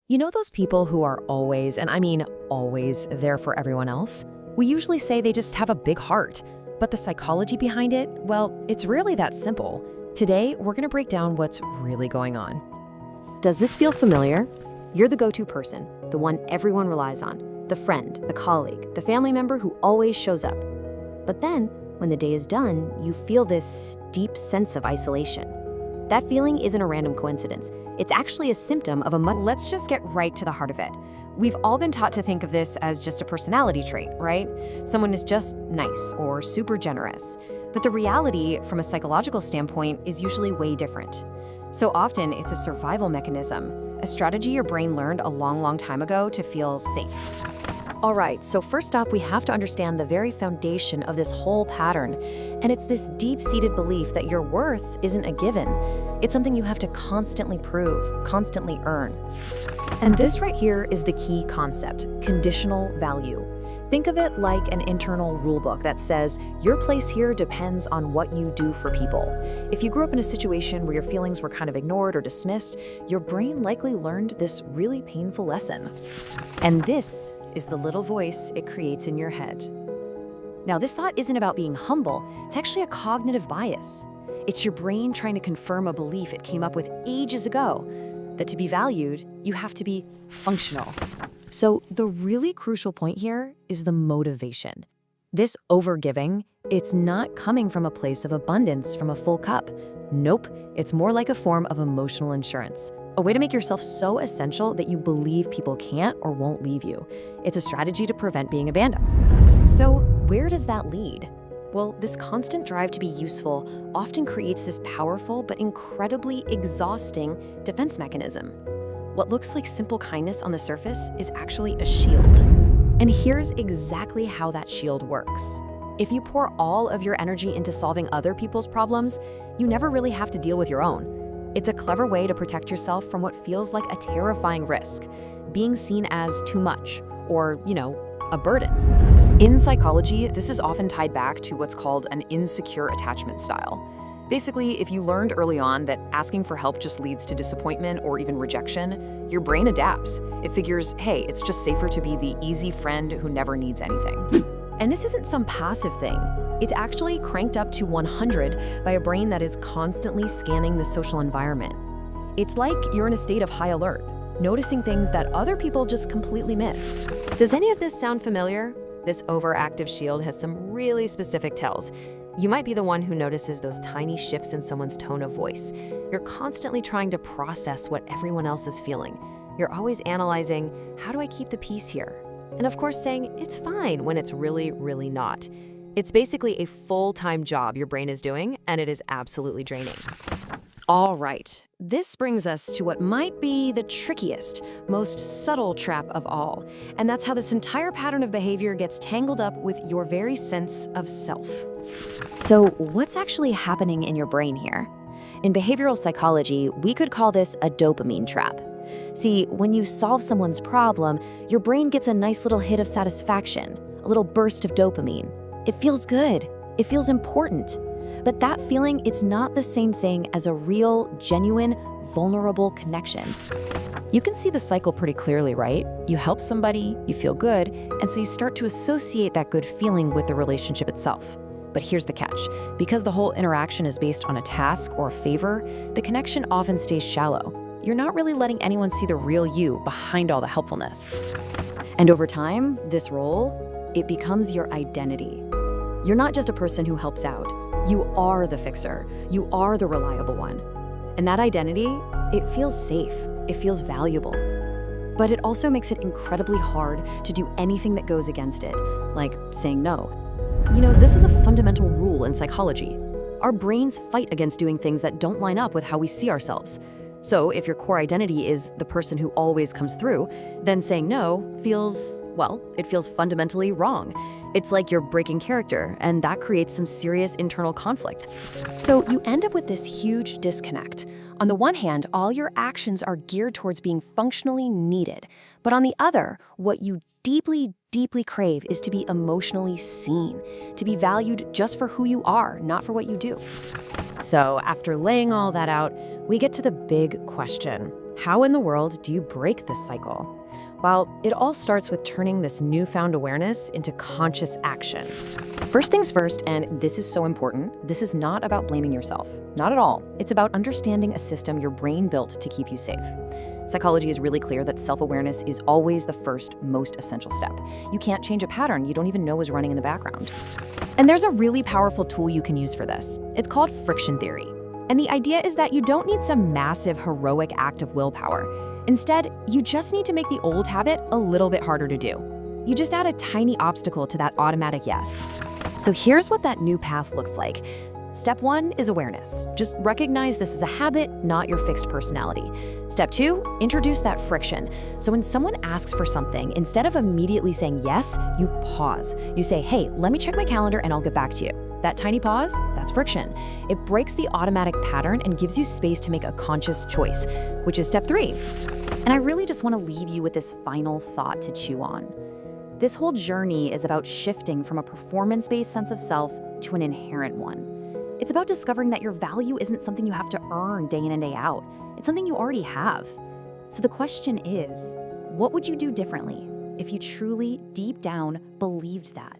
You know those people who are always, and I mean always, there for everyone else? We usually say they just have a big heart, but the psychology behind it, well, it's really that simple. Today, we're going to break down what's really going on. Does this feel familiar? You're the go-to person, the one everyone relies on, the friend, the colleague, the family member who always shows up. But then, when the day is done, you feel this deep sense of isolation. That feeling isn't a random coincidence. It's actually a symptom of a Let's just get right to the heart of it. We've all been taught to think of this as just a personality trait, right? Someone is just nice or super generous. But the reality, from a psychological standpoint, is usually way different. So often, it's a survival mechanism, a strategy your brain learned a long time ago to feel safe. All right, so first up, we have to understand the very foundation of this whole pattern. And it's this deep-seated belief that your worth isn't a given. It's something you have to constantly prove, constantly earn. And this right here is the key concept, conditional value. Think of it like an internal rulebook that says, your place here depends on what you do for people. If you grew up in a situation where your feelings were kind of ignored or dismissed, your brain likely learned this really painful lesson. And this is the little voice it creates in your head. Now, this thought isn't about being humble, it's actually a cognitive bias. It's your brain trying to confirm a belief it came up with ages ago, that to be valued, you have to be functional. So the really crucial point here is the motivation. This overgiving, it's not coming from a place of abundance from a full cup. Nope, it's more like a form of emotional insurance. A way to make yourself so essential that you believe people can't or won't leave you. It's a strategy to prevent being abandoned. So where does that lead? Well, this constant drive to be useful often creates this powerful but incredibly exhausting defense mechanism. What looks like simple kindness on the surface is actually a shield. And here's exactly how that shield works. If you pour all of your energy into solving other people's problems, you never really have to deal with your own. It's a clever way to protect yourself from what feels like a terrifying risk, being seen as too much, or, a burden. In psychology, this is often tied back to what's called an insecure attachment style. Basically, if you learned early on that asking for help just leads to disappointment or even rejection, your brain adapts. It figures, hey, it's just safer to be the easy friend who never needs anything. And this isn't some passive thing. It's actually cranked up to 100 by a brain that is constantly scanning the social environment. It's like you're in a state of high alert, noticing things that other people just completely miss. Does any of this sound familiar? This overactive shield has some really specific tells. You might be the one who notices those tiny shifts in someone's tone of voice. You're constantly trying to process what everyone else is feeling. You're always analyzing, how do I keep the peace here? And of course saying, it's fine when it's really not. It's basically a full-time job your brain is doing, and it is absolutely draining. All right, this brings us to what might be the trickiest, most subtle trap of all. And that's how this entire pattern of behavior gets tangled up with your very sense of self. So what's actually happening in your brain here? In behavioral psychology, we could call this a dopamine trap. See, when you solve someone's problem, your brain gets a nice little hit of satisfaction, a little burst of dopamine. It feels good. It feels important. But that feeling, it's not the same thing as a real, genuine, vulnerable connection. You can see the cycle pretty clearly, right? You help somebody, you feel good, and so you start to associate that good feeling with the relationship itself. But here's the catch. Because the whole interaction is based on a task or a favor, the connection often stays shallow. You're not really letting anyone see the real you behind all the helpfulness. And over time, this role, it becomes your identity. You're not just a person who helps out. You are the fixer. You are the reliable one. And that identity, it feels safe. It feels valuable. But it also makes it incredibly hard to do anything that goes against it, like saying no. This is a fundamental rule in psychology. Our brains fight against doing things that don't line up with how we see ourselves. So if your core identity is the person who always comes through, then saying no feels fundamentally wrong. It's like you're breaking character, and that creates some serious internal conflict. So you end up with this huge disconnect. On the one hand, all your actions are geared towards being functionally needed. But on the other, what you deeply crave is to be emotionally seen, to be valued just for who you are, not for what you do. So after laying all that out, we get to the big question. How in the world do you break this cycle? Well, it all starts with turning this newfound awareness into conscious action. First things first, and this is so important, this is not about blaming yourself. Not at all. It's about understanding a system your brain built to keep you safe. Psychology is really clear that self-awareness is always the first, most essential step. You can't change a pattern you don't even know is running in the background. And there's a really powerful tool you can use for this. It's called friction theory. And the idea is that you don't need some massive, heroic act of willpower. Instead, you just need to make the old habit a little bit harder to do. You just add a tiny obstacle to that automatic yes. So here's what that new path looks like. Step 1 is awareness. Just recognize this is a habit, not your fixed personality. Step 2, introduce that friction. So when someone asks for something, instead of immediately saying yes, you pause. You say, hey, let me check my calendar and I'll get back to you. That tiny pause, that's friction. It breaks the automatic pattern and gives you space to make a conscious choice, which is step 3. And I really just want to leave you with this final thought to chew on. This whole journey is about shifting from a performance-based sense of self to an inherent one. It's about discovering that your value isn't something you have to earn day in and day out. It's something you already have. So the question is, what would you do differently if you truly, deep down, believed that?